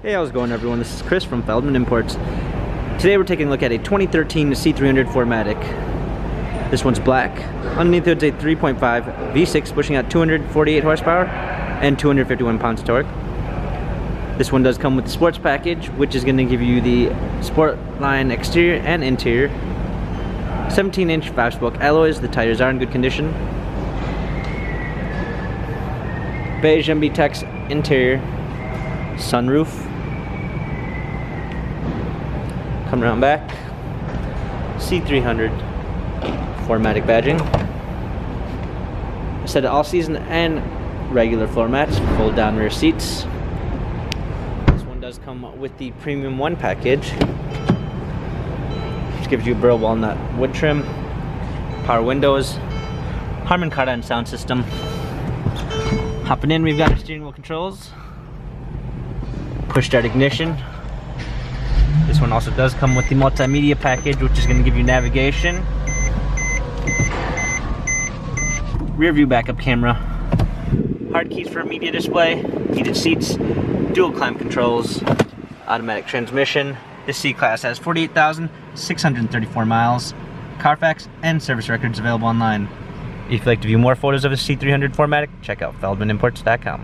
Hey, how's it going, everyone? This is Chris from Feldmann Imports. Today we're taking a look at a 2013 C300 4MATIC. This one's black. Underneath it's a 3.5 V6 pushing out 248 horsepower and 251 pounds of torque. This one does come with the sports package, which is going to give you the sport line exterior and interior. 17-inch 5-spoke alloys. The tires are in good condition. Beige MB-Tex interior. Sunroof. Come around back. C300 4MATIC badging. A set of all-season and regular floor mats, fold down rear seats. This one does come with the Premium 1 package, which gives you a burl walnut wood trim, power windows, Harman Kardon sound system. Hopping in, we've got our steering wheel controls, push start ignition. This one also does come with the multimedia package, which is going to give you navigation, rear view backup camera, hard keys for a media display, heated seats, dual climate controls, automatic transmission. This C-Class has 48,634 miles, Carfax and service records available online. If you'd like to view more photos of the C300 4MATIC, check out feldmanimports.com.